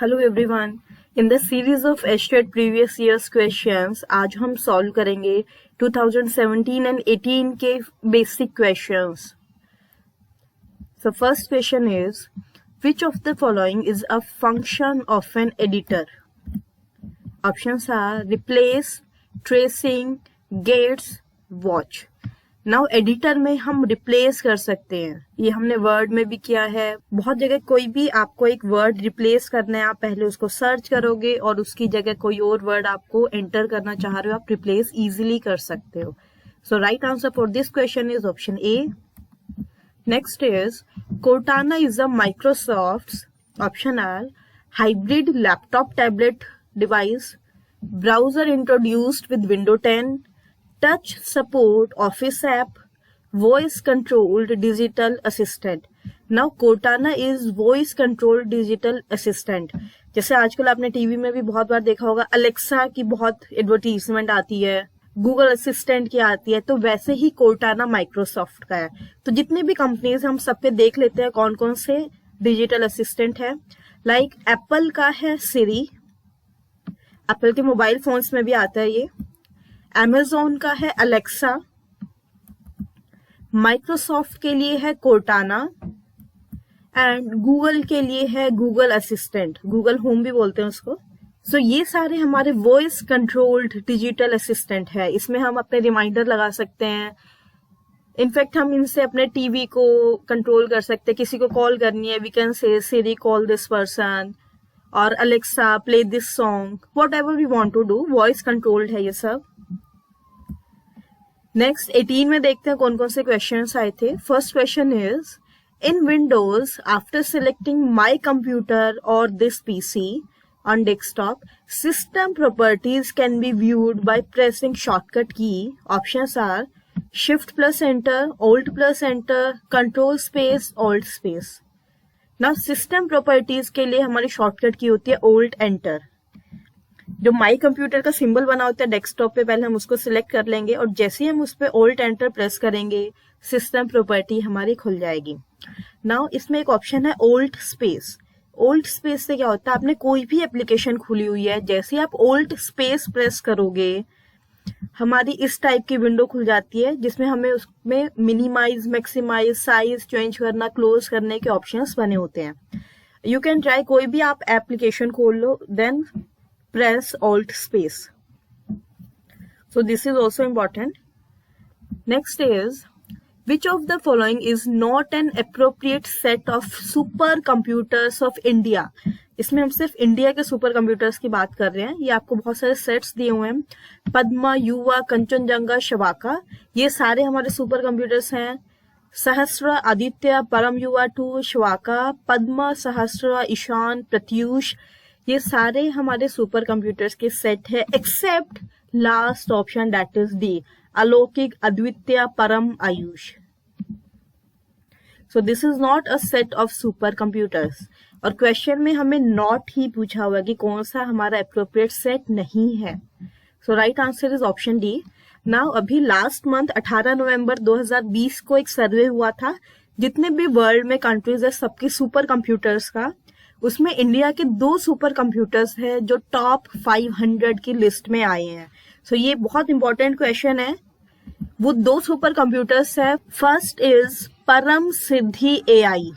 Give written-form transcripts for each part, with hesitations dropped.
Hello everyone. In the series of estate previous years questions आज हम solve करेंगे 2017 and 18 के basic questions. So first question is which of the following is a function of an editor? Options are replace, tracing, gates, watch. Now editor में हम replace कर सकते हैं, ये हमने वर्ड में भी किया है। बहुत जगह कोई भी आपको एक वर्ड रिप्लेस करना है, आप पहले उसको सर्च करोगे और उसकी जगह कोई और वर्ड आपको एंटर करना चाह रहे हो, आप रिप्लेस इजीली कर सकते हो। So right answer for this question is option A. Next is Cortana is a Microsoft's option are hybrid laptop tablet device, browser introduced with window 10, touch support office app, voice controlled digital assistant. Now Cortana is voice controlled digital assistant. जैसे आजकल आपने TV में भी बहुत बार देखा होगा Alexa की बहुत एडवर्टीजमेंट आती है, गूगल असिस्टेंट की आती है, तो वैसे ही कोर्टाना माइक्रोसॉफ्ट का है। तो जितने भी कंपनीज हम सब पे देख लेते हैं कौन कौन से डिजिटल असिस्टेंट है। लाइक एप्पल का है सिरी, एप्पल के मोबाइल फोन्स में भी आता है ये। Amazon का है अलेक्सा, माइक्रोसॉफ्ट के लिए है कोर्टाना एंड गूगल के लिए है गूगल असिस्टेंट, गूगल होम भी बोलते हैं उसको। सो ये सारे हमारे वॉइस कंट्रोल्ड डिजिटल असिस्टेंट है। इसमें हम अपने रिमाइंडर लगा सकते हैं, इनफैक्ट हम इनसे अपने टीवी को कंट्रोल कर सकते हैं। किसी को कॉल करनी है, we can say Siri call this person और Alexa play this song, whatever we want to do, voice controlled है ये सब। नेक्स्ट 18 में देखते हैं कौन कौन से क्वेश्चंस आए थे। First question is in Windows after selecting my computer और this PC on desktop system properties can be viewed by pressing shortcut key. Options are shift plus enter, alt plus enter, control space, alt space. Now system properties के लिए हमारी shortcut की होती है alt enter. जो my computer का symbol बना होता है डेस्कटॉप पे, पहले हम उसको सिलेक्ट कर लेंगे और जैसे ही हम उस पर ऑल्ट एंटर प्रेस करेंगे सिस्टम प्रॉपर्टी हमारी खुल जाएगी। नाउ इसमें एक ऑप्शन है ऑल्ट स्पेस। ऑल्ट स्पेस से क्या होता है, आपने कोई भी एप्लीकेशन खुली हुई है, जैसे ही आप ऑल्ट स्पेस प्रेस करोगे हमारी इस टाइप की विंडो खुल जाती है जिसमें हमें उसमें मिनिमाइज, मैक्सिमाइज, साइज चेंज करना, क्लोज करने के ऑप्शंस बने होते हैं। यू कैन ट्राई, कोई भी आप एप्लीकेशन खोल लो, then press alt space. So this is also important. Next is which of the following is not an appropriate set of supercomputers of India? इसमें हम सिर्फ इंडिया के सुपर कंप्यूटर्स की बात कर रहे हैं। ये आपको बहुत सारे सेट्स दिए हुए हैं, पद्मा, युवा, कंचनजंगा, शवाका, ये सारे हमारे सुपर कंप्यूटर्स हैं। सहस्र, आदित्य, परम युवा 2, शवाका, पद्मा, सहस्र, ईशान, प्रत्यूष, ये सारे हमारे सुपर कंप्यूटर्स के सेट है except last option that is D, Alaukik, Advitiya, Param, Aayush. So this is not a set of super computers. और क्वेश्चन में हमें नॉट ही पूछा हुआ कि कौन सा हमारा अप्रोप्रिएट सेट नहीं है। So right answer is option D. Now अभी लास्ट मंथ 18 नवंबर 2020 को एक सर्वे हुआ था जितने भी वर्ल्ड में कंट्रीज है सबके सुपर कंप्यूटर्स का, उसमें इंडिया के 2 सुपर कंप्यूटर्स है जो टॉप 500 की लिस्ट में आए हैं। सो ये बहुत इंपॉर्टेंट क्वेश्चन है। वो 2 सुपर कंप्यूटर्स है, फर्स्ट इज परम सिद्धि एआई,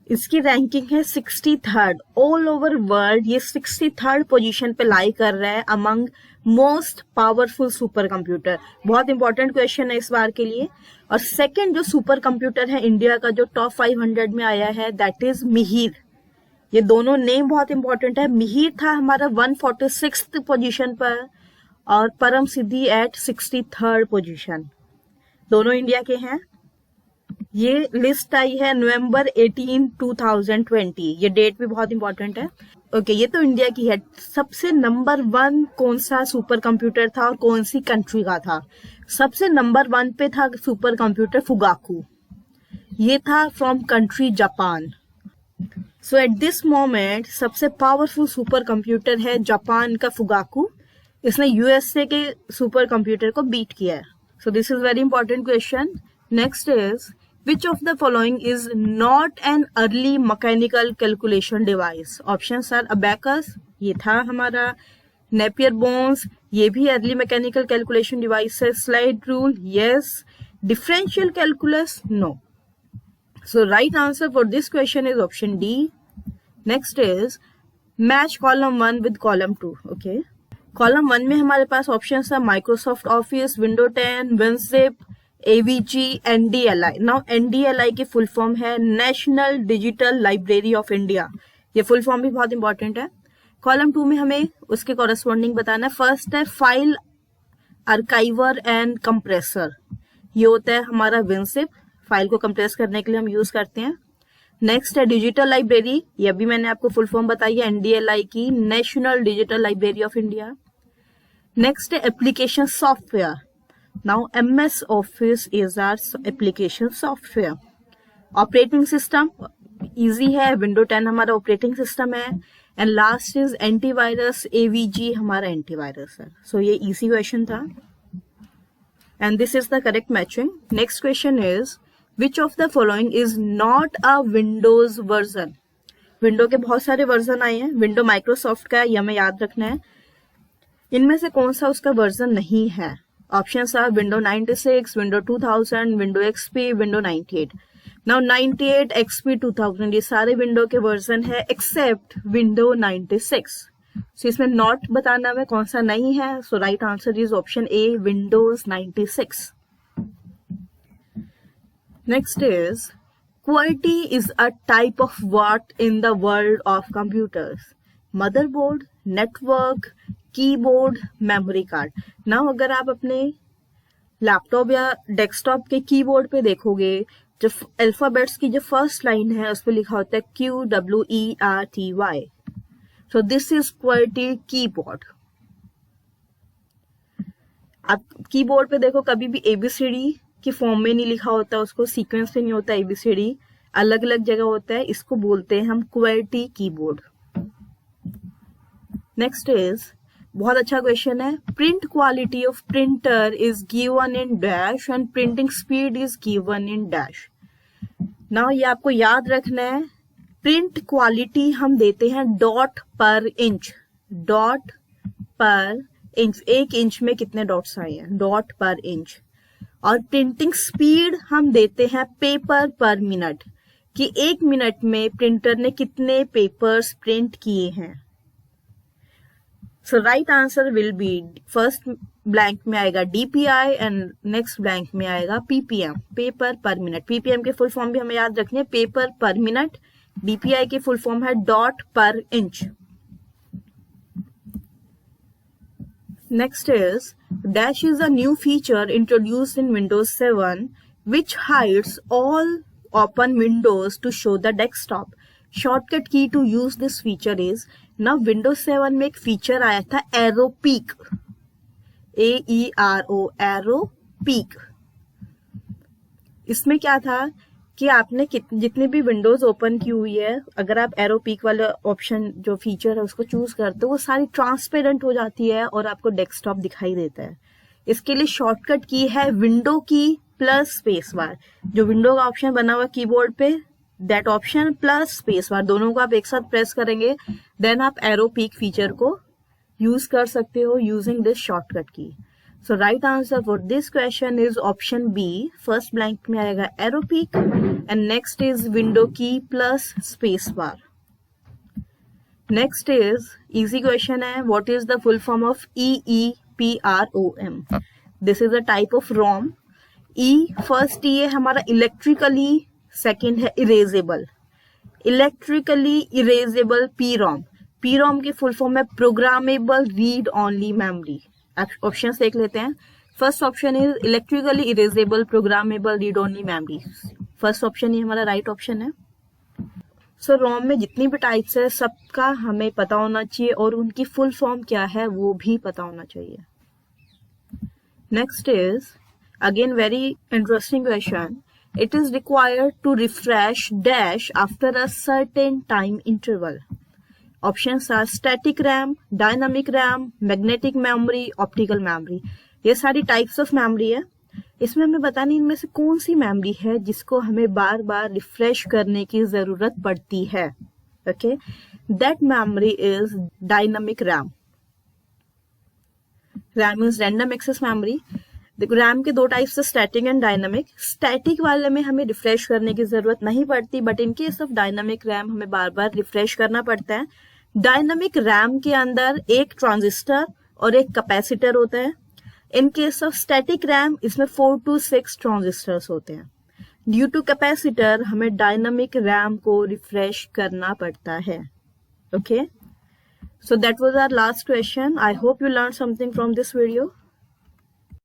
इसकी रैंकिंग है 63rd ऑल ओवर वर्ल्ड, ये 63rd पोजीशन पे लाई कर रहा है among most powerful super computer. बहुत इंपॉर्टेंट क्वेश्चन है इस बार के लिए। और सेकंड जो सुपर कंप्यूटर है इंडिया का जो टॉप 500 में आया है दैट इज मिहिर। ये दोनों नेम बहुत इंपॉर्टेंट है। मिहिर था हमारा 146th पोजीशन पर और परम सिद्धि एट 63rd पोजीशन, दोनों इंडिया के हैं। ये लिस्ट आई है नवंबर 18, 2020, ये डेट भी बहुत इंपॉर्टेंट है। ओके, ये तो इंडिया की है। सबसे नंबर 1 कौन सा सुपर कंप्यूटर था और कौन सी कंट्री का था? सबसे नंबर 1 पे था सुपर कंप्यूटर फुगाकू, ये था from country Japan. So at this moment सबसे पावरफुल सुपर कंप्यूटर है जापान का फुगाकू, इसने यूएसए के सुपर कंप्यूटर को बीट किया है। सो this is very important question. Next is Which of the following is not an early mechanical calculation device? Options are abacus, ये था हमारा, नेपियर बोन्स, ये भी अर्ली मैकेनिकल कैलकुलेशन डिवाइस है, slide rule, yes, differential calculus, no. So right answer for this question is option D. Next is match column 1 with column 2. Okay. Column 1 में हमारे पास options है Microsoft Office, Windows 10, WinZip, AVG, NDLI. Now NDLI की full form है National Digital Library of India. ये full form भी बहुत important है. Column 2 में हमें उसके corresponding बताना है. First है File Archiver and Compressor. ये होता है हमारा WinZip. फाइल को कंप्रेस करने के लिए हम यूज करते हैं. नेक्स्ट है डिजिटल लाइब्रेरी, ये भी मैंने आपको फुल फॉर्म बताई है एनडीएलआई की, National Digital Library of India. Next है application software. Now MS Office is our application software. Operating system easy है, विंडो 10 हमारा ऑपरेटिंग सिस्टम है. And last is antivirus, AVG हमारा एंटीवायरस है. सो ये इजी क्वेश्चन था and this is the correct matching. Next question is which of the following is not a Windows version? Window के बहुत सारे version आए हैं. विंडो माइक्रोसॉफ्ट का है, यह हमें याद रखना है. इनमें से कौन सा उसका वर्जन नहीं है? Options are window 96, window 2000, window XP, window 98. Now 98, XP, 2000 ये सारे विंडो के वर्जन है एक्सेप्ट विंडो 96. सो इसमें नॉट बताना में कौन सा नहीं है. So right answer is option A, Windows 96. Next is QWERTY is a type of what in the world of computers? Motherboard, network, keyboard, memory card. Now अगर आप अपने लैपटॉप या डेस्कटॉप के कीबोर्ड पे देखोगे, जो अल्फाबेट्स की जो फर्स्ट लाइन है उस पर लिखा होता है QWERTY. So this is QWERTY keyboard. आप कीबोर्ड पे देखो कभी भी ABCD की फॉर्म में नहीं लिखा होता, उसको सीक्वेंस में नहीं होता ABCD, अलग अलग जगह होता है. इसको बोलते हैं हम QWERTY कीबोर्ड. नेक्स्ट इज बहुत अच्छा क्वेश्चन है. Print quality of printer is given in dash and printing speed is given in dash. Now ये आपको याद रखना है. प्रिंट क्वालिटी हम देते हैं dot per inch. Dot per inch, 1 inch में कितने डॉट्स आए हैं, डॉट पर इंच. और प्रिंटिंग स्पीड हम देते हैं पेपर पर मिनट, कि 1 मिनट में प्रिंटर ने कितने पेपर्स प्रिंट किए हैं. So right answer will be, first blank में आएगा DPI एंड नेक्स्ट ब्लैंक में आएगा PPM, paper per minute. PPM के फुल फॉर्म भी हमें याद रखने, पेपर पर मिनट. DPI की फुल फॉर्म है dot per inch. Next is dash is a new feature introduced in Windows 7 which hides all open windows to show the desktop. Shortcut key to use this feature is, ना Windows 7 में एक feature आया था arrow peak, AERO, arrow peak. इसमें क्या था कि आपने जितनी भी विंडोज ओपन की हुई है, अगर आप एरो पीक वाला ऑप्शन जो फीचर है उसको चूज करते हो, वो सारी ट्रांसपेरेंट हो जाती है और आपको डेस्कटॉप दिखाई देता है. इसके लिए शॉर्टकट की है विंडो की प्लस स्पेस बार. जो विंडो का ऑप्शन बना हुआ कीबोर्ड पे, that option plus space bar, दोनों को आप एक साथ प्रेस करेंगे, देन आप एरो पीक फीचर को यूज कर सकते हो यूजिंग दिस शॉर्टकट की. So right answer for this question is option B. First blank में आएगा arrow peak and next is window key plus space bar. Next is easy question है. What is the full form of EEPROM? This is a type of ROM. E first E है हमारा electrically, second है erasable. Electrically erasable PROM. PROM की full form है programmable read only memory. Option देख लेते हैं. First option is electrically erasable programmable read only memory. First option ही हमारा राइट ऑप्शन है. सो रोम में जितनी भी टाइप्स है सबका हमें पता होना चाहिए और उनकी फुल फॉर्म क्या है वो भी पता होना चाहिए. Next is again very interesting question. It is required to refresh dash after a certain time interval. Options are static RAM, dynamic RAM, magnetic memory, optical memory. ये सारी टाइप्स ऑफ मेमोरी है. इसमें हमें बतानी इनमें से कौन सी मेमोरी है जिसको हमें बार बार रिफ्रेश करने की जरूरत पड़ती है. Okay, that memory is dynamic RAM. RAM is random access memory. देखो, रैम के दो टाइप्स है, स्टैटिक एंड डायनामिक. स्टैटिक वाले में हमें रिफ्रेश करने की जरूरत नहीं पड़ती, but in case of dynamic RAM हमें बार बार रिफ्रेश करना पड़ता है. डायनामिक रैम के अंदर एक ट्रांजिस्टर और एक कैपेसिटर होता है. In case of static RAM इसमें 4 to 6 ट्रांजिस्टर्स होते हैं. ड्यू टू कैपेसिटर हमें डायनामिक रैम को रिफ्रेश करना पड़ता है. Okay, so that was our last question. I hope you learned something from this video.